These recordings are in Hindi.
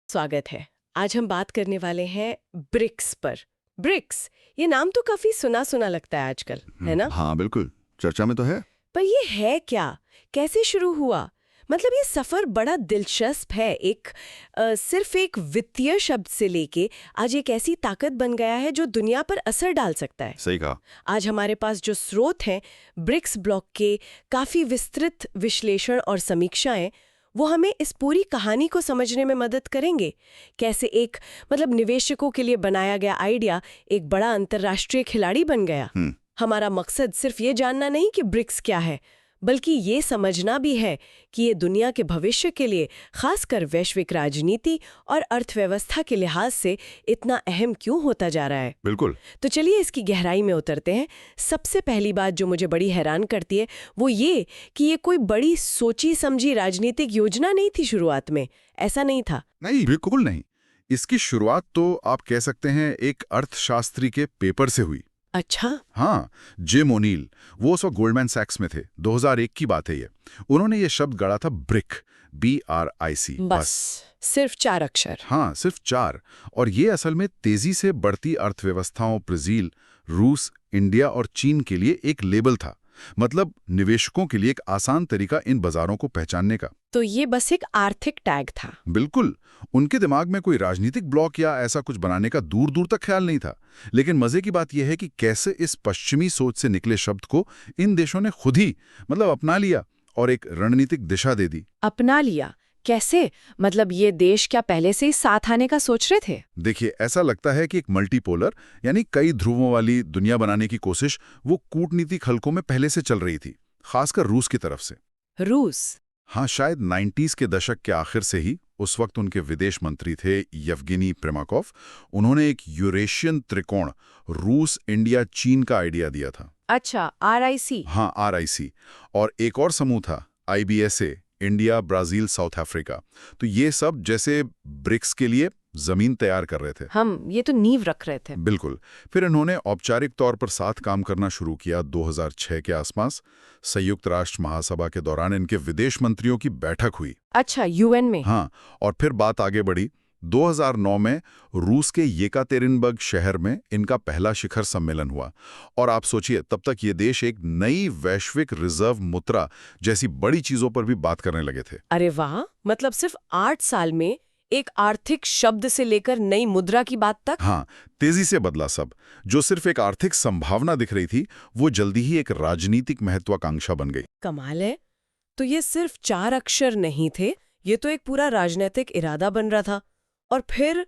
स्वागत है। आज हम बात करने वाले हैं ब्रिक्स पर। ब्रिक्स, ये नाम तो काफी सुना सुना लगता है आजकल, है ना? हाँ बिल्कुल, चर्चा में तो है। पर ये है क्या? कैसे शुरू हुआ? मतलब ये सफर बड़ा दिलचस्प है। सिर्फ एक वित्तीय शब्द से लेके आज एक ऐसी ताकत बन गया है जो दुनिया पर असर डाल सकता है। सही कहा। आज हमारे पास जो स्रोत हैं, ब्रिक्स ब्लॉक के काफी विस्तृत विश्लेषण और समीक्षाएं, वो हमें इस पूरी कहानी को समझने में मदद करेंगे। कैसे एक निवेशकों के लिए बनाया गया आइडिया एक बड़ा अंतर्राष्ट्रीय खिलाड़ी बन गया। हमारा मकसद सिर्फ ये जानना नहीं कि ब्रिक्स क्या है, बल्कि ये समझना भी है कि ये दुनिया के भविष्य के लिए, खासकर वैश्विक राजनीति और अर्थव्यवस्था के लिहाज से इतना अहम क्यों होता जा रहा है। बिल्कुल। तो चलिए इसकी गहराई में उतरते हैं। सबसे पहली बात जो मुझे बड़ी हैरान करती है वो ये कि ये कोई बड़ी सोची समझी राजनीतिक योजना नहीं थी शुरुआत में। ऐसा नहीं था। नहीं, बिल्कुल नहीं। इसकी शुरुआत तो आप कह सकते हैं एक अर्थशास्त्री के पेपर से हुई। अच्छा। हाँ, जिम ओनील, वो उस वक्त गोल्डमैन सैक्स में थे। 2001 की बात है ये। उन्होंने ये शब्द गढ़ा था ब्रिक, BRIC। बस सिर्फ 4 अक्षर। हाँ, सिर्फ 4। और ये असल में तेजी से बढ़ती अर्थव्यवस्थाओं ब्राजील, रूस, इंडिया और चीन के लिए एक लेबल था। मतलब निवेशकों के लिए एक आसान तरीका इन बाजारों को पहचानने का। तो ये बस एक आर्थिक टैग था। बिल्कुल। उनके दिमाग में कोई राजनीतिक ब्लॉक या ऐसा कुछ बनाने का दूर दूर तक ख्याल नहीं था। लेकिन मजे की बात यह है कि कैसे इस पश्चिमी सोच से निकले शब्द को इन देशों ने खुद ही अपना लिया और एक रणनीतिक दिशा दे दी। अपना लिया कैसे? ये देश क्या पहले से ही साथ आने का सोच रहे थे? देखिए, ऐसा लगता है कि एक मल्टीपोलर यानी कई ध्रुवों वाली दुनिया बनाने की कोशिश वो कूटनीतिक हलकों में पहले से चल रही थी, खासकर रूस की तरफ से। रूस? हाँ, शायद 90s के दशक के आखिर से ही। उस वक्त उनके विदेश मंत्री थे येवगेनी प्रिमाकोव। उन्होंने एक यूरेशियन त्रिकोण, रूस, इंडिया, चीन का आइडिया दिया था। अच्छा, RIC। हाँ, RIC। और एक और समूह था, IBSA, India, Brazil, south Africa. तो ये सब जैसे ब्रिक्स के लिए जमीन तैयार कर रहे थे। हम ये तो नींव रख रहे थे। बिल्कुल। फिर इन्होंने औपचारिक तौर पर साथ काम करना शुरू किया 2006 के आसपास। संयुक्त राष्ट्र महासभा के दौरान इनके विदेश मंत्रियों की बैठक हुई। अच्छा, UN में? हाँ, और फिर बात आगे बढ़ी। 2009 में रूस के येकातेरिनबर्ग शहर में इनका पहला शिखर सम्मेलन हुआ। और आप सोचिए, तब तक ये देश एक नई वैश्विक रिजर्व मुद्रा जैसी बड़ी चीजों पर भी बात करने लगे थे। अरे वाह! सिर्फ 8 साल में एक आर्थिक शब्द से लेकर नई मुद्रा की बात तक। हाँ, तेजी से बदला सब। जो सिर्फ एक आर्थिक संभावना दिख रही थी, वो जल्दी ही एक राजनीतिक महत्वाकांक्षा बन गई। कमाल है। तो ये सिर्फ 4 अक्षर नहीं थे, ये तो एक पूरा राजनीतिक इरादा बन रहा था। और फिर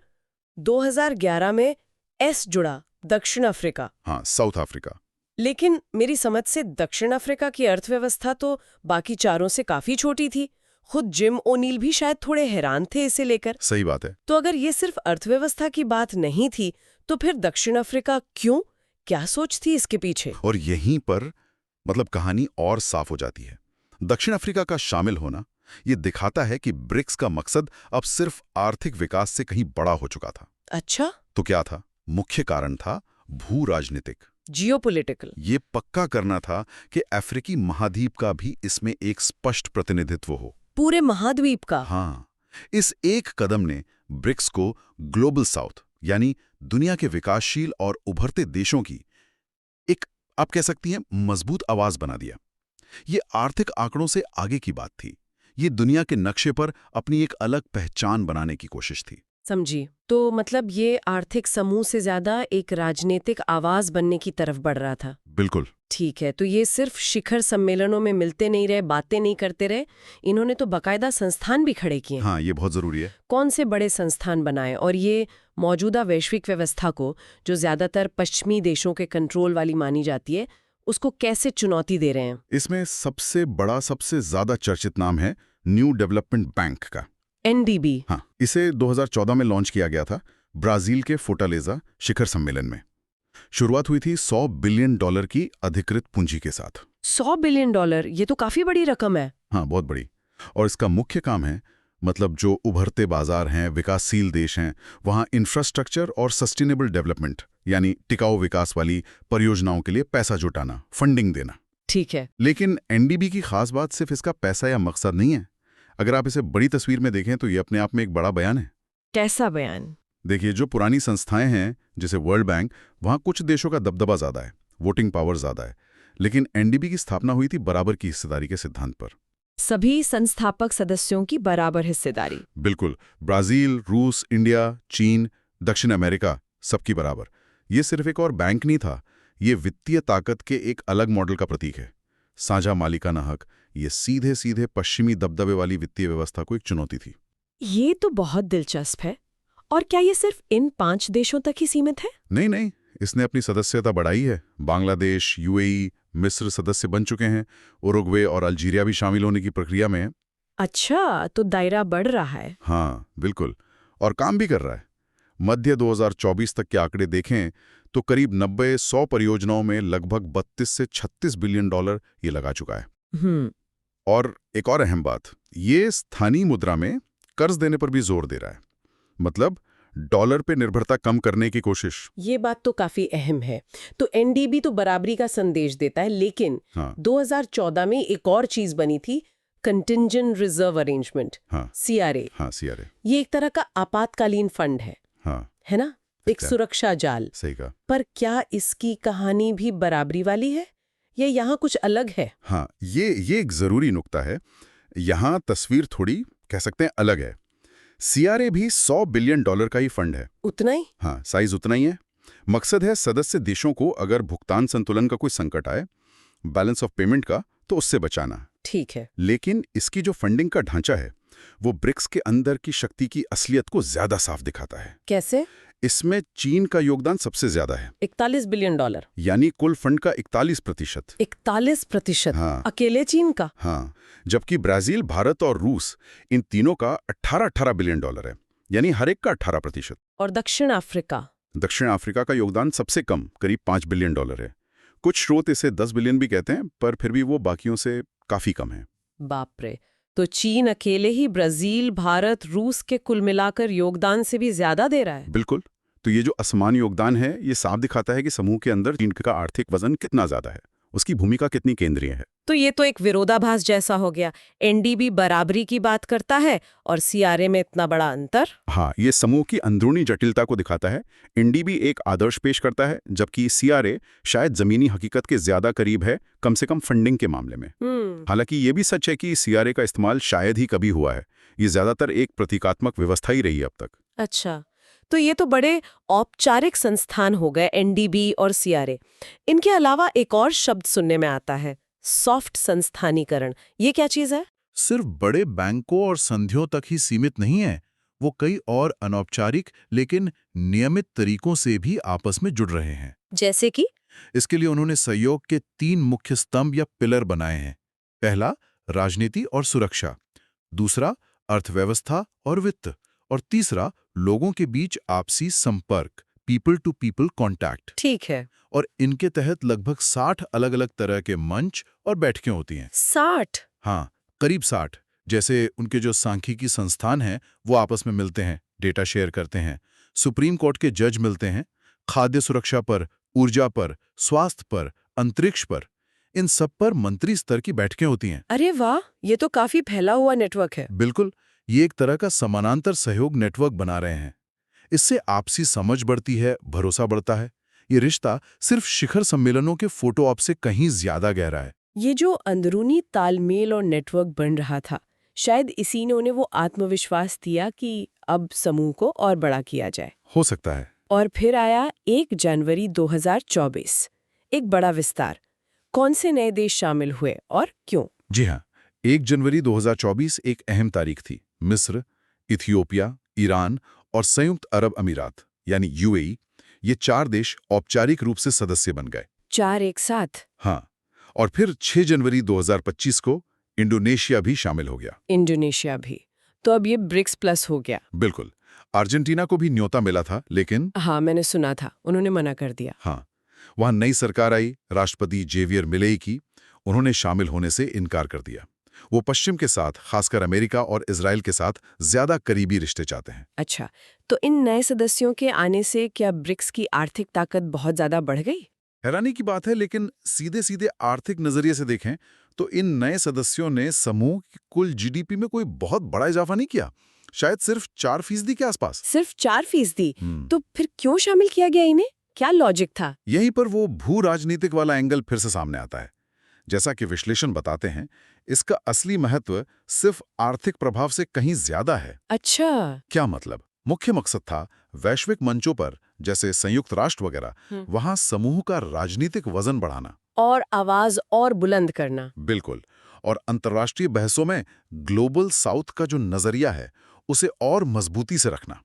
2011 में S जुड़ा, दक्षिण अफ्रीका। हाँ, साउथ अफ्रीका। लेकिन मेरी समझ से दक्षिण अफ्रीका की अर्थव्यवस्था तो बाकी चारों से काफी छोटी थी। खुद जिम ओनील भी शायद थोड़े हैरान थे इसे लेकर। सही बात है। तो अगर ये सिर्फ अर्थव्यवस्था की बात नहीं थी, तो फिर दक्षिण अफ्रीका क्यों? क्या सोच थी इसके पीछे? और यहीं पर कहानी और साफ हो जाती है। दक्षिण अफ्रीका का शामिल होना ये दिखाता है कि ब्रिक्स का मकसद अब सिर्फ आर्थिक विकास से कहीं बड़ा हो चुका था। अच्छा। तो क्या था? मुख्य कारण था भू राजनीतिक, जियोपॉलिटिकल। ये पक्का करना था कि अफ्रीकी महाद्वीप का भी इसमें एक स्पष्ट प्रतिनिधित्व हो। पूरे महाद्वीप का? हाँ, इस एक कदम ने ब्रिक्स को ग्लोबल साउथ यानी दुनिया के विकासशील और उभरते देशों की एक, आप कह सकती हैं, मजबूत आवाज बना दिया। ये आर्थिक आंकड़ों से आगे की बात थी। ये दुनिया के नक्शे पर अपनी एक अलग पहचान बनाने की कोशिश थी। समझी। तो ये आर्थिक समूह से ज्यादा एक राजनीतिक आवाज बनने की तरफ बढ़ रहा था। बिल्कुल। ठीक है, तो ये सिर्फ शिखर सम्मेलनों में मिलते नहीं रहे, बातें नहीं करते रहे, इन्होंने तो बाकायदा संस्थान भी खड़े किए। हाँ, ये बहुत जरूरी है। कौन से बड़े संस्थान बनाए और ये मौजूदा वैश्विक व्यवस्था को, जो ज्यादातर पश्चिमी देशों के कंट्रोल वाली मानी जाती है, उसको कैसे चुनौती दे रहे हैं? इसमें सबसे बड़ा, सबसे ज्यादा चर्चित नाम है न्यू डेवलपमेंट बैंक का, NDB। हाँ, इसे 2014 में लॉन्च किया गया था ब्राजील के फोर्टालेजा शिखर सम्मेलन में। शुरुआत हुई थी $100 बिलियन की अधिकृत पूंजी के साथ। $100 बिलियन, ये तो काफी बड़ी रकम है। हाँ, बहुत बड़ी। और इसका मुख्य काम है, जो उभरते बाजार हैं, विकासशील देश हैं, वहाँ इंफ्रास्ट्रक्चर और सस्टेनेबल डेवलपमेंट यानी टिकाऊ विकास वाली परियोजनाओं के लिए पैसा जुटाना, फंडिंग देना। ठीक है। लेकिन NDB की खास बात सिर्फ इसका पैसा या मकसद नहीं है। अगर आप इसे बड़ी तस्वीर में देखें तो ये अपने आप में एक बड़ा बयान है। कैसा बयान? देखिए, जो पुरानी संस्थाएं हैं जैसे वर्ल्ड बैंक, वहाँ कुछ देशों का दबदबा ज़्यादा है, वोटिंग पावर ज़्यादा है। लेकिन एनडीबी की स्थापना हुई थी बराबर की हिस्सेदारी के सिद्धांत पर। सभी संस्थापक सदस्यों की बराबर हिस्सेदारी। बिल्कुल। ब्राज़ील, रूस, इंडिया, चीन, दक्षिण अमेरिका, सबकी बराबर। ये सिर्फ एक और बैंक नहीं था, ये वित्तीय ताकत के एक अलग मॉडल का प्रतीक है। साझा मालिकाना हक, ये सीधे सीधे पश्चिमी दबदबे वाली वित्तीय व्यवस्था को एक चुनौती थी। ये तो बहुत दिलचस्प है। और क्या ये सिर्फ इन 5 देशों तक ही सीमित है? नहीं नहीं, इसने अपनी सदस्यता बढ़ाई है। बांग्लादेश, यूएई, मिस्र सदस्य बन चुके हैं। उरुग्वे और अल्जीरिया भी शामिल होने की प्रक्रिया में है। अच्छा, तो दायरा बढ़ रहा है। हाँ, बिल्कुल। और काम भी कर रहा है। मध्य 2024 तक के आंकड़े देखें तो करीब 90-100 परियोजनाओं में लगभग 32 से 36 बिलियन डॉलर ये लगा चुका है। और एक और अहम बात, ये स्थानीय मुद्रा में कर्ज देने पर भी जोर दे रहा है। मतलब डॉलर पे निर्भरता कम करने की कोशिश। ये बात तो काफी अहम है। तो एनडीबी तो बराबरी का संदेश देता है, लेकिन हाँ, 2014 में एक और चीज बनी थी, कंटिंजेंट रिजर्व अरेंजमेंट, हाँ, सीआरए। हाँ, सीआरए। ये एक तरह का आपातकालीन फंड हाँ, है ना? एक क्या? सुरक्षा जाल। सही कहा। पर क्या इसकी कहानी भी बराबरी वाली है या यहाँ कुछ अलग है? हाँ, ये एक जरूरी नुक्ता है। यहाँ तस्वीर थोड़ी कह सकते हैं अलग है। सीआरए भी 100 बिलियन डॉलर का ही फंड है। उतना ही? हाँ, साइज उतना ही है। मकसद है सदस्य देशों को अगर भुगतान संतुलन का कोई संकट आए, बैलेंस ऑफ पेमेंट का, तो उससे बचाना। ठीक है। लेकिन इसकी जो फंडिंग का ढांचा है, वो ब्रिक्स के अंदर की शक्ति की असलियत को ज्यादा साफ दिखाता है। कैसे? इसमें चीन का योगदान सबसे ज्यादा है, 41 बिलियन डॉलर। यानी कुल फंड का 41%। 41%? हाँ, अकेले चीन का? हाँ। जबकि ब्राजील, भारत और रूस, इन तीनों का 18-18 बिलियन डॉलर है, यानी हर एक का 18%। और दक्षिण अफ्रीका? दक्षिण अफ्रीका का योगदान सबसे कम, करीब 5 बिलियन डॉलर है। कुछ स्रोत इसे 10 बिलियन भी कहते हैं, पर फिर भी वो बाकियों से काफी कम है। बाप रे! तो चीन अकेले ही ब्राजील, भारत, रूस के कुल मिलाकर योगदान से भी ज्यादा दे रहा है। बिल्कुल। तो ये जो असमान योगदान है, ये साफ दिखाता है कि समूह के अंदर चीन का आर्थिक वजन कितना ज्यादा है, उसकी भूमिका कितनी केंद्रीय है। तो ये तो एक विरोधाभास जैसा हो गया। एनडीबी बराबरी की बात करता है और सीआरए में इतना बड़ा अंतर। हाँ, ये समूह की अंदरूनी जटिलता को दिखाता है। एनडीबी एक आदर्श पेश करता है, जबकि सीआरए शायद जमीनी हकीकत के ज्यादा करीब है, कम से कम फंडिंग के मामले में। हालांकि ये भी सच है कि सीआरए का इस्तेमाल शायद ही कभी हुआ है। ये ज्यादातर एक प्रतीकात्मक व्यवस्था ही रही है अब तक। अच्छा, तो ये तो बड़े औपचारिक संस्थान हो गए, एनडीबी और सीआरए। इनके अलावा एक और शब्द सुनने में आता है, सॉफ्ट संस्थानीकरण। ये क्या चीज है? सिर्फ बड़े बैंकों और संधियों तक ही सीमित नहीं है, वो कई और अनौपचारिक लेकिन नियमित तरीकों से भी आपस में जुड़ रहे हैं। जैसे कि? इसके लिए उन्होंने सहयोग के 3 मुख्य स्तंभ या पिलर बनाए हैं। पहला, राजनीति और सुरक्षा। दूसरा, अर्थव्यवस्था और वित्त। और तीसरा, लोगों के बीच आपसी संपर्क, पीपल टू पीपल कॉन्टैक्ट। ठीक है। और इनके तहत लगभग 60 अलग-अलग तरह के मंच और बैठकें होती हैं। 60? हाँ, करीब 60। जैसे उनके जो सांख्यिकी संस्थान हैं, वो आपस में मिलते हैं, डेटा शेयर करते हैं। सुप्रीम कोर्ट के जज मिलते हैं, खाद्य सुरक्षा पर, ऊर्जा पर, स्वास्थ्य पर, अंतरिक्ष पर, इन सब पर मंत्री स्तर की बैठकें होती हैं। अरे वाह, ये तो काफी फैला हुआ नेटवर्क है। बिल्कुल, ये एक तरह का समानांतर सहयोग नेटवर्क बना रहे हैं। इससे आपसी समझ बढ़ती है, भरोसा बढ़ता है। ये रिश्ता सिर्फ शिखर सम्मेलनों के फोटो ऑप से कहीं ज्यादा गहरा है। ये जो अंदरूनी तालमेल और नेटवर्क बन रहा था, शायद इसी ने उन्हें वो आत्मविश्वास दिया कि अब समूह को और बड़ा किया जाए। हो सकता है। और फिर आया 1 जनवरी 2024, एक बड़ा विस्तार। कौन से नए देश शामिल हुए और क्यों? जी हाँ, 1 जनवरी 2024 एक अहम तारीख थी। मिस्र, इथियोपिया, ईरान और संयुक्त अरब अमीरात यानी यूएई, ये 4 देश औपचारिक रूप से सदस्य बन गए। 4 एक साथ? हाँ, और फिर 6 जनवरी 2025 को इंडोनेशिया भी शामिल हो गया। इंडोनेशिया भी? तो अब ये ब्रिक्स प्लस हो गया। बिल्कुल। अर्जेंटीना को भी न्योता मिला था, लेकिन हाँ, मैंने सुना था, उन्होंने मना कर दिया। हाँ, वहां नई सरकार आई, राष्ट्रपति जेवियर मिलेई की। उन्होंने शामिल होने से इनकार कर दिया। वो पश्चिम के साथ, खासकर अमेरिका और इजराइल के साथ ज्यादा करीबी रिश्ते चाहते हैं। अच्छा, तो इन नए सदस्यों के आने से क्या ब्रिक्स की आर्थिक ताकत बहुत ज्यादा बढ़ गई? हैरानी की बात है, लेकिन सीधे सीधे आर्थिक नजरिए से देखें तो इन नए सदस्यों ने समूह की कुल जीडीपी में कोई बहुत बड़ा इजाफा नहीं किया। शायद सिर्फ 4% के आसपास। सिर्फ 4%? तो फिर क्यों शामिल किया गया इन्हें? क्या लॉजिक था? यहीं पर वो भू राजनीतिक वाला एंगल फिर से सामने आता है। जैसा कि विश्लेषण बताते हैं, इसका असली महत्व सिर्फ आर्थिक प्रभाव से कहीं ज्यादा है। अच्छा। क्या मतलब? मुख्य मकसद था वैश्विक मंचों पर, जैसे संयुक्त राष्ट्र वगैरह, वहां समूह का राजनीतिक वजन बढ़ाना और आवाज और बुलंद करना। बिल्कुल। और अंतर्राष्ट्रीय बहसों में ग्लोबल साउथ का जो नजरिया है उसे और मजबूती से रखना।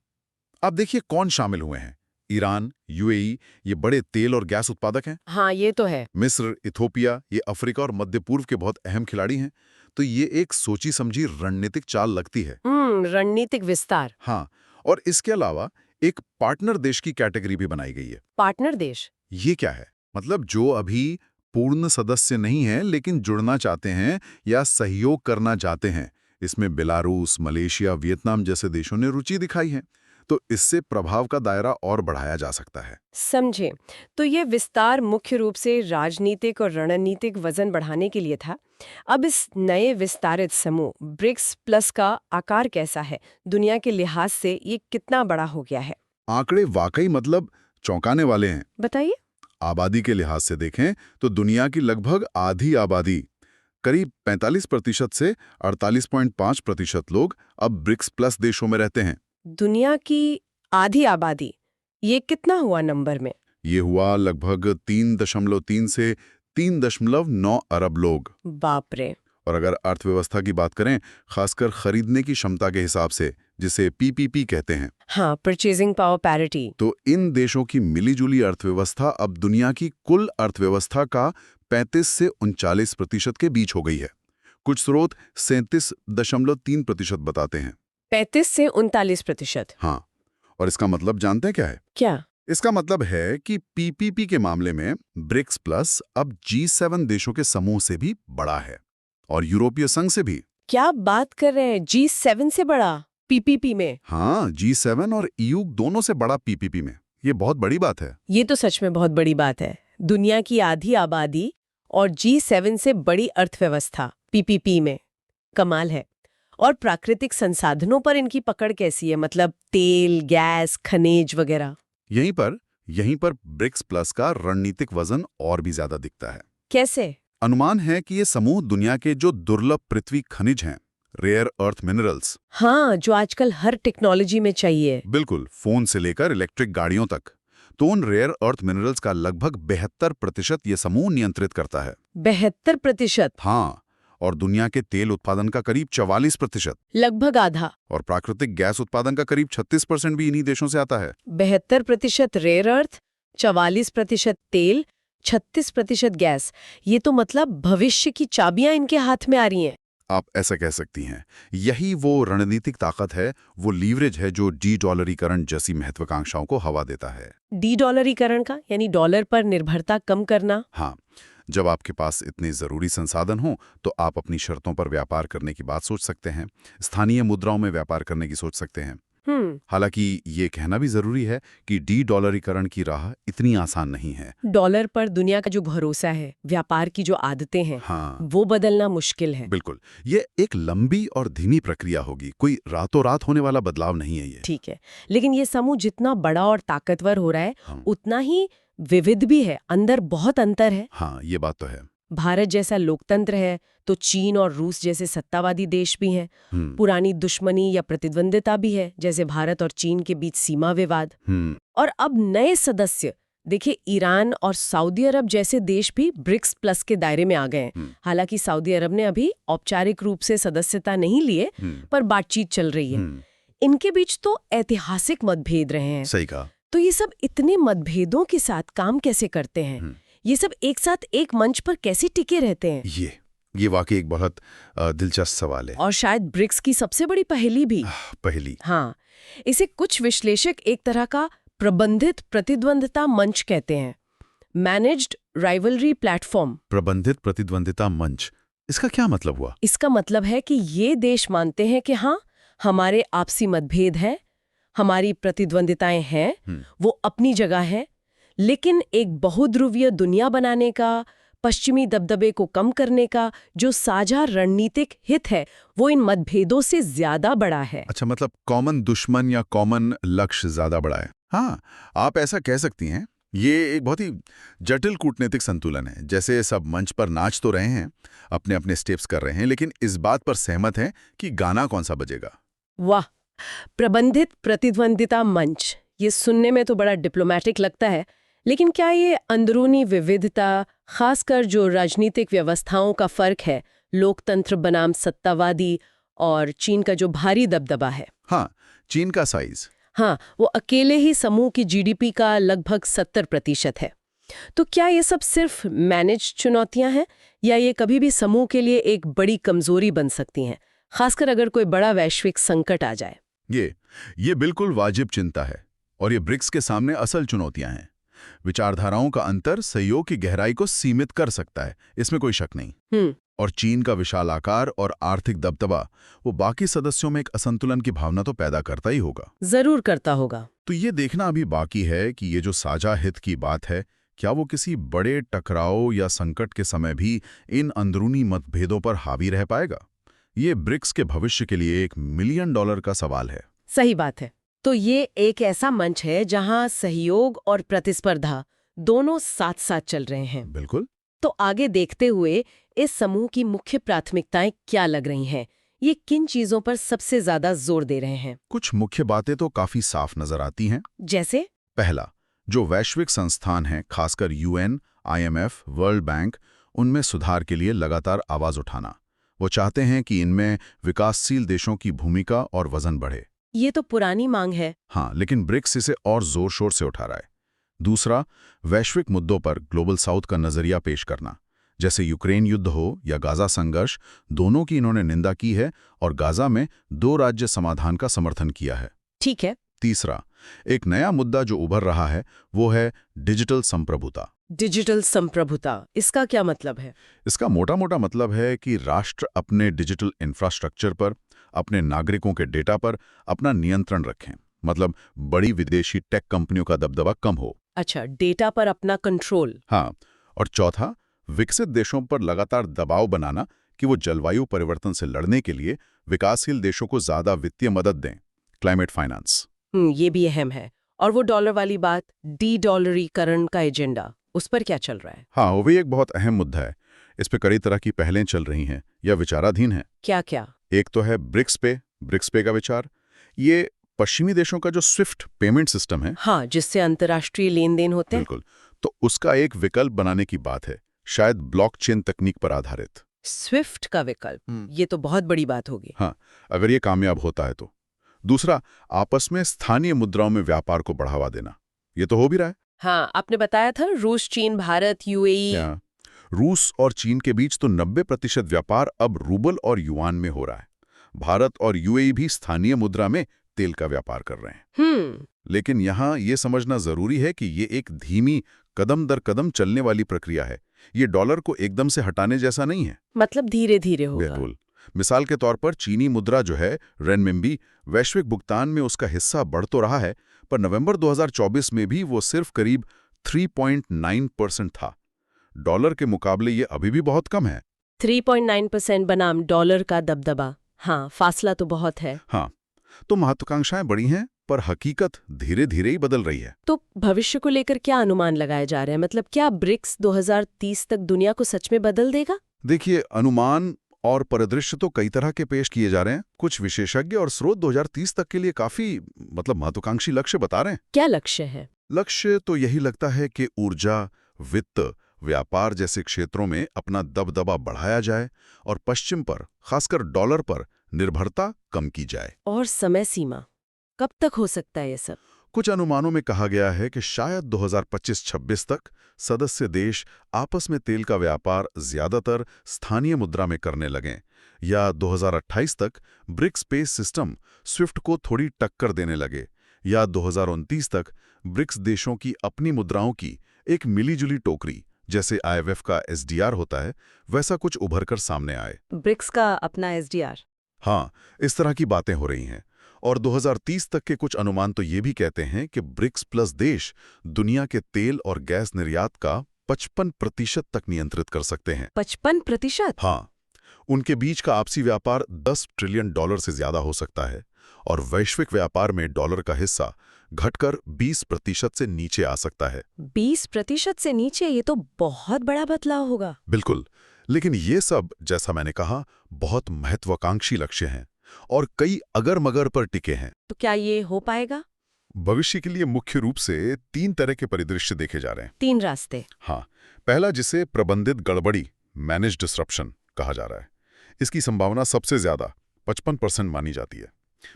अब देखिए कौन शामिल हुए हैं। ईरान, यूएई, ये बड़े तेल और गैस उत्पादक हैं। हाँ, ये तो है। मिस्र, इथोपिया, ये अफ्रीका और मध्य पूर्व के बहुत अहम खिलाड़ी हैं। तो ये एक सोची समझी रणनीतिक चाल लगती है। रणनीतिक विस्तार। हाँ, और इसके अलावा एक पार्टनर देश की कैटेगरी भी बनाई गई है। पार्टनर देश? ये क्या है? मतलब जो अभी पूर्ण सदस्य नहीं है लेकिन जुड़ना चाहते हैं या सहयोग करना चाहते हैं। इसमें बेलारूस, मलेशिया, वियतनाम जैसे देशों ने रुचि दिखाई है। तो इससे प्रभाव का दायरा और बढ़ाया जा सकता है। समझे। तो ये विस्तार मुख्य रूप से राजनीतिक और रणनीतिक वजन बढ़ाने के लिए था। अब इस नए विस्तारित समूह ब्रिक्स प्लस का आकार कैसा है? दुनिया के लिहाज से ये कितना बड़ा हो गया है? आंकड़े वाकई मतलब चौंकाने वाले हैं। बताइए। आबादी के लिहाज से देखें तो दुनिया की लगभग आधी आबादी, करीब 45% से 48.5% लोग अब ब्रिक्स प्लस देशों में रहते हैं। दुनिया की आधी आबादी, ये कितना हुआ नंबर में? ये हुआ लगभग 3.3 से 3.9 अरब लोग। बाप रे। और अगर अर्थव्यवस्था की बात करें, खासकर खरीदने की क्षमता के हिसाब से, जिसे पीपीपी कहते हैं, हाँ, परचेजिंग पावर पैरिटी, तो इन देशों की मिलीजुली अर्थव्यवस्था अब दुनिया की कुल अर्थव्यवस्था का 35 से 39% के बीच हो गई है। कुछ स्रोत 37.3% बताते हैं। 35 से 39%? हाँ, और इसका मतलब जानते हैं क्या है? क्या? इसका मतलब है कि पीपीपी के मामले में ब्रिक्स प्लस अब G7 देशों के समूह से भी बड़ा है और यूरोपीय संघ से भी। क्या बात कर रहे हैं? G7 से बड़ा पीपीपी में? हाँ, G7 और EU दोनों से बड़ा पीपीपी में। ये बहुत बड़ी बात है। ये तो सच में बहुत बड़ी बात है। दुनिया की आधी आबादी और G7 से बड़ी अर्थव्यवस्था पीपीपी में। कमाल है। और प्राकृतिक संसाधनों पर इनकी पकड़ कैसी है? मतलब तेल, गैस, खनिज वगैरह। यहीं पर ब्रिक्स प्लस का रणनीतिक वजन और भी ज्यादा दिखता है। कैसे? अनुमान है कि ये समूह दुनिया के जो दुर्लभ पृथ्वी खनिज हैं, रेयर अर्थ मिनरल्स, हाँ, जो आजकल हर टेक्नोलॉजी में चाहिए। बिल्कुल, फोन से लेकर इलेक्ट्रिक गाड़ियों तक, तो उन रेयर अर्थ मिनरल्स का लगभग 72% ये समूह नियंत्रित करता है। 72%? हाँ, और दुनिया के तेल उत्पादन का करीब 44%, लगभग आधा। और प्राकृतिक गैस उत्पादन का करीब 36% भी इन्हीं देशों से आता है। 72% रेयर अर्थ, 44% तेल, 36% गैस। ये तो मतलब भविष्य की चाबियां इनके हाथ में आ रही हैं। आप ऐसा कह सकती हैं। यही वो रणनीतिक ताकत है, वो लीवरेज है जो डी-डॉलरीकरण जैसी महत्वाकांक्षाओं को हवा देता है। डी-डॉलरीकरण का यानी डॉलर पर निर्भरता कम करना। हाँ, जब आपके पास इतने जरूरी संसाधन हों तो आप अपनी शर्तों पर व्यापार करने की बात सोच सकते हैं, स्थानीय मुद्राओं में व्यापार करने की सोच सकते हैं। हालांकि ये कहना भी जरूरी है कि डी-डॉलरीकरण की राह इतनी आसान नहीं है। डॉलर पर दुनिया का जो भरोसा है, व्यापार की जो आदतें हैं, हाँ, वो बदलना मुश्किल है। बिल्कुल, ये एक लंबी और धीमी प्रक्रिया होगी, कोई रातों रात होने वाला बदलाव नहीं है ये। ठीक है, लेकिन ये समूह जितना बड़ा और ताकतवर हो रहा है, उतना ही विविध भी है। अंदर बहुत अंतर है। हाँ, ये बात तो है। भारत जैसा लोकतंत्र है तो चीन और रूस जैसे सत्तावादी देश भी हैं। पुरानी दुश्मनी या प्रतिद्वंदिता भी है, जैसे भारत और चीन के बीच सीमा विवाद। और अब नए सदस्य देखिए, ईरान और सऊदी अरब जैसे देश भी ब्रिक्स प्लस के दायरे में आ गए हैं। हालांकि सऊदी अरब ने अभी औपचारिक रूप से सदस्यता नहीं लिए, पर बातचीत चल रही है। इनके बीच तो ऐतिहासिक मतभेद रहे हैं। सही कहा। तो ये सब इतने मतभेदों के साथ काम कैसे करते हैं? ये सब एक साथ एक मंच पर कैसे टिके रहते हैं? ये वाकई एक बहुत दिलचस्प सवाल है, और शायद ब्रिक्स की सबसे बड़ी पहेली भी। पहेली। हाँ, इसे कुछ विश्लेषक एक तरह का प्रबंधित प्रतिद्वंदिता मंच कहते हैं। Managed rivalry platform. प्रबंधित प्रतिद्वंदिता मंच, इसका क्या मतलब हुआ? इसका मतलब है कि ये देश मानते हैं कि हाँ, हमारे आपसी मतभेद हैं, हमारी प्रतिद्वंदिताएं हैं, वो अपनी जगह हैं, लेकिन एक बहुध्रुवीय दुनिया बनाने का, पश्चिमी दबदबे को कम करने का जो साझा रणनीतिक हित है वो इन मतभेदों से ज्यादा बड़ा है। अच्छा, मतलब कॉमन दुश्मन या कॉमन लक्ष्य ज्यादा बड़ा है। हाँ, आप ऐसा कह सकती हैं। ये एक बहुत ही जटिल कूटनीतिक संतुलन है। जैसे सब मंच पर नाच तो रहे हैं, अपने अपने स्टेप्स कर रहे हैं, लेकिन इस बात पर सहमत हैं कि गाना कौन सा बजेगा। वाह, प्रबंधित प्रतिद्वंदिता मंच, ये सुनने में तो बड़ा डिप्लोमेटिक लगता है, लेकिन क्या ये अंदरूनी विविधता, खासकर जो राजनीतिक व्यवस्थाओं का फर्क है, लोकतंत्र बनाम सत्तावादी और चीन का जो भारी दबदबा है। हाँ, चीन का साइज। हाँ, वो अकेले ही समूह की जीडीपी का लगभग 70% है। तो क्या ये सब सिर्फ मैनेज चुनौतियां हैं या ये कभी भी समूह के लिए एक बड़ी कमजोरी बन सकती हैं, खासकर अगर कोई बड़ा वैश्विक संकट आ जाए? ये बिल्कुल वाजिब चिंता है और ये ब्रिक्स के सामने असल चुनौतियां हैं। विचारधाराओं का अंतर सहयोग की गहराई को सीमित कर सकता है, इसमें कोई शक नहीं। और चीन का विशाल आकार और आर्थिक दबदबा वो बाकी सदस्यों में एक असंतुलन की भावना तो पैदा करता ही होगा। जरूर करता होगा। तो ये देखना अभी बाकी है कि ये जो साझा हित की बात है, क्या वो किसी बड़े टकराव या संकट के समय भी इन अंदरूनी मतभेदों पर हावी रह पाएगा। ये ब्रिक्स के भविष्य के लिए $1 मिलियन का सवाल है। सही बात है। तो ये एक ऐसा मंच है जहां सहयोग और प्रतिस्पर्धा दोनों साथ साथ चल रहे हैं। बिल्कुल। तो आगे देखते हुए इस समूह की मुख्य प्राथमिकताएं क्या लग रही हैं? ये किन चीजों पर सबसे ज्यादा जोर दे रहे हैं? कुछ मुख्य बातें तो काफी साफ नजर आती हैं। जैसे? पहला, जो वैश्विक संस्थान हैं, खासकर UN, IMF, वर्ल्ड बैंक, उनमें सुधार के लिए लगातार आवाज उठाना। वो चाहते हैं कि इनमें विकासशील देशों की भूमिका और वजन बढ़े। ये तो पुरानी मांग है। हाँ, लेकिन ब्रिक्स इसे और जोर शोर से उठा रहा है। दूसरा, वैश्विक मुद्दों पर ग्लोबल साउथ का नजरिया पेश करना, जैसे यूक्रेन युद्ध हो या गाजा संघर्ष, दोनों की इन्होंने निंदा की है और गाजा में 2 राज्य समाधान का समर्थन किया है। ठीक है। तीसरा, एक नया मुद्दा जो उभर रहा है वो है डिजिटल संप्रभुता। डिजिटल संप्रभुता, इसका क्या मतलब है? इसका मोटा मोटा मतलब है कि राष्ट्र अपने डिजिटल इंफ्रास्ट्रक्चर पर, अपने नागरिकों के डेटा पर अपना नियंत्रण रखें। मतलब बड़ी विदेशी टेक कंपनियों का दबदबा कम हो। अच्छा, डेटा पर अपना कंट्रोल। हाँ, और चौथा, विकसित देशों पर लगातार दबाव बनाना कि वो जलवायु परिवर्तन से लड़ने के लिए विकासशील देशों को ज्यादा वित्तीय मदद दें। Climate finance. ये भी अहम है। और वो डॉलर वाली बात, डी-डॉलरीकरण का एजेंडा, उस पर क्या चल रहा है? हाँ, वो भी एक बहुत अहम मुद्दा है। इस पे कई तरह की पहलें चल रही हैं या विचाराधीन हैं। क्या क्या? एक तो है ब्रिक्स पे का विचार। ये पश्चिमी देशों का जो स्विफ्ट पेमेंट सिस्टम है, हाँ, जिससे अंतर्राष्ट्रीय लेन देन होते हैं। बिल्कुल, तो उसका एक विकल्प बनाने की बात है, शायद ब्लॉकचेन तकनीक पर आधारित। स्विफ्ट का विकल्प, ये तो बहुत बड़ी बात होगी। हाँ, अगर ये कामयाब होता है तो। दूसरा, आपस में स्थानीय मुद्राओं में व्यापार को बढ़ावा देना। ये तो हो भी रहा है। हाँ, आपने बताया था रूस, चीन, भारत, UAE। रूस और चीन के बीच तो 90% व्यापार अब रूबल और युआन में हो रहा है। भारत और UAE भी स्थानीय मुद्रा में तेल का व्यापार कर रहे हैं। लेकिन यहाँ ये समझना जरूरी है कि ये एक धीमी, कदम दर कदम चलने वाली प्रक्रिया है। ये डॉलर को एकदम से हटाने जैसा नहीं है। मतलब धीरे धीरे होगा। बिल्कुल। मिसाल के तौर पर चीनी मुद्रा जो है रेनमिंबी, वैश्विक भुगतान में उसका हिस्सा बढ़ तो रहा है, पर नवंबर 2024 में भी वो सिर्फ करीब 3.9% था। डॉलर के मुकाबले ये अभी भी बहुत कम है। 3.9% बनाम डॉलर का दबदबा। हाँ, फासला तो बहुत है। हाँ, तो महत्वाकांक्षाएं बड़ी हैं, पर हकीकत धीरे धीरे ही बदल रही है। तो भविष्य को लेकर क्या अनुमान लगाए जा रहे हैं? मतलब क्या ब्रिक्स 2030 तक दुनिया को सच में बदल देगा? देखिए, अनुमान और परिदृश्य तो कई तरह के पेश किए जा रहे हैं। कुछ विशेषज्ञ और स्रोत 2030 तक के लिए काफी महत्वाकांक्षी लक्ष्य बता रहे हैं। क्या लक्ष्य है? लक्ष्य तो यही लगता है कि ऊर्जा, वित्त, व्यापार जैसे क्षेत्रों में अपना दबदबा बढ़ाया जाए और पश्चिम पर, खासकर डॉलर पर निर्भरता कम की जाए। और समय सीमा कब तक हो सकता है ये सब? कुछ अनुमानों में कहा गया है कि शायद 2025-26 तक सदस्य देश आपस में तेल का व्यापार ज्यादातर स्थानीय मुद्रा में करने लगें, या 2028 तक ब्रिक्स पे सिस्टम स्विफ्ट को थोड़ी टक्कर देने लगे, या 2029 तक ब्रिक्स देशों की अपनी मुद्राओं की एक मिलीजुली टोकरी, जैसे IMF का SDR होता है, वैसा कुछ उभर कर सामने आए। ब्रिक्स का अपना SDR? हाँ, इस तरह की बातें हो रही हैं। और 2030 तक के कुछ अनुमान तो ये भी कहते हैं कि ब्रिक्स प्लस देश दुनिया के तेल और गैस निर्यात का 55% तक नियंत्रित कर सकते हैं। 55%? हाँ, उनके बीच का आपसी व्यापार $10 ट्रिलियन से ज्यादा हो सकता है और वैश्विक व्यापार में डॉलर का हिस्सा घटकर 20% से नीचे आ सकता है। 20% से नीचे? ये तो बहुत बड़ा बदलाव होगा। बिल्कुल, लेकिन ये सब, जैसा मैंने कहा, बहुत महत्वाकांक्षी लक्ष्य हैं और कई अगर मगर पर टिके हैं। तो क्या ये हो पाएगा? भविष्य के लिए मुख्य रूप से 3 तरह के परिदृश्य देखे जा रहे हैं। 3 रास्ते? हाँ, पहला, जिसे प्रबंधित गड़बड़ी, मैनेज डिसरप्शन कहा जा रहा है। इसकी संभावना सबसे ज्यादा 55% मानी जाती है।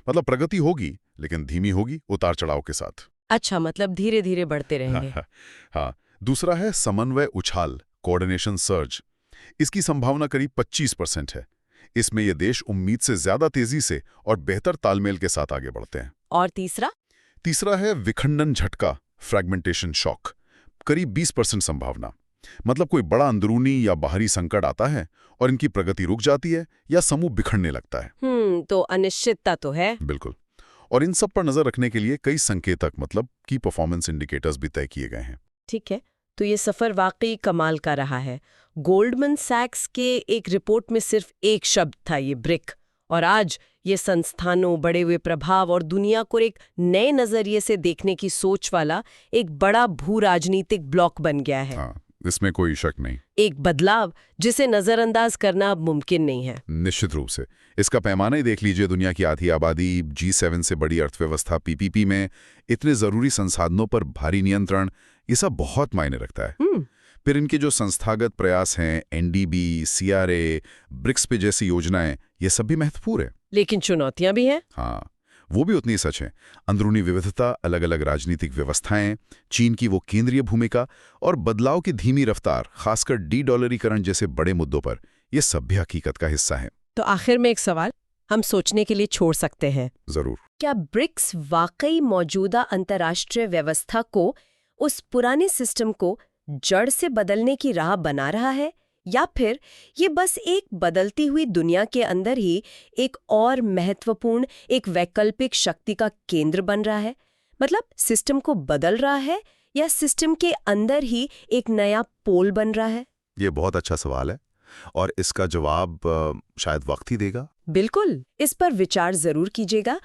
मतलब प्रगति होगी, लेकिन धीमी होगी, उतार चढ़ाव के साथ। अच्छा, मतलब धीरे धीरे बढ़ते रहेंगे। हाँ। दूसरा है समन्वय उछाल, कोऑर्डिनेशन सर्ज। इसकी संभावना करीब 25% है। इसमें ये देश उम्मीद से ज्यादा तेजी से और बेहतर तालमेल के साथ आगे बढ़ते हैं। और तीसरा? तीसरा है विखंडन झटका, फ्रैगमेंटेशन शॉक, करीब 20% संभावना। मतलब कोई बड़ा अंदरूनी या बाहरी संकट आता है और इनकी प्रगति रुक जाती है या समूह बिखरने लगता है। तो अनिश्चितता तो है। बिल्कुल। और इन सब पर नजर रखने के लिए कई संकेतक, मतलब की परफॉर्मेंस इंडिकेटर्स भी तय किए गए हैं। ठीक है, तो ये सफर वाकई कमाल का रहा है। गोल्डमैन सैक्स के एक रिपोर्ट में सिर्फ एक शब्द था, ये ब्रिक, और आज ये संस्थानों, बढ़े हुए प्रभाव और दुनिया को एक नए नजरिए से देखने की सोच वाला एक बड़ा भू राजनीतिक ब्लॉक बन गया है। हाँ, इसमें कोई शक नहीं। एक बदलाव जिसे नजरअंदाज करना अब मुमकिन नहीं है। निश्चित रूप से। इसका पैमाना ही देख लीजिए। दुनिया की आधी आबादी, G7 से बड़ी अर्थव्यवस्था, PPP में इतने जरूरी संसाधनों पर भारी नियंत्रण, ये सब बहुत मायने रखता है। फिर इनके जो संस्थागत प्रयास हैं, NDB, CRA, ब्रिक्स पे जैसी योजनाएं, ये सब भी महत्वपूर्ण है। लेकिन चुनौतियां भी हैं। हाँ, वो भी उतनी सच है। अंदरूनी विविधता, अलग अलग राजनीतिक व्यवस्थाएं, चीन की वो केंद्रीय भूमिका और बदलाव की धीमी रफ्तार, खासकर डॉलरीकरण जैसे बड़े मुद्दों पर, ये सब भी हकीकत का हिस्सा है। तो आखिर में एक सवाल हम सोचने के लिए छोड़ सकते हैं। जरूर। क्या ब्रिक्स वाकई मौजूदा अंतर्राष्ट्रीय व्यवस्था को, उस पुराने सिस्टम को जड़ से बदलने की राह बना रहा है, या फिर ये बस एक बदलती हुई दुनिया के अंदर ही एक और महत्वपूर्ण, एक वैकल्पिक शक्ति का केंद्र बन रहा है? मतलब सिस्टम को बदल रहा है या सिस्टम के अंदर ही एक नया पोल बन रहा है? ये बहुत अच्छा सवाल है और इसका जवाब शायद वक्त ही देगा। बिल्कुल, इस पर विचार जरूर कीजिएगा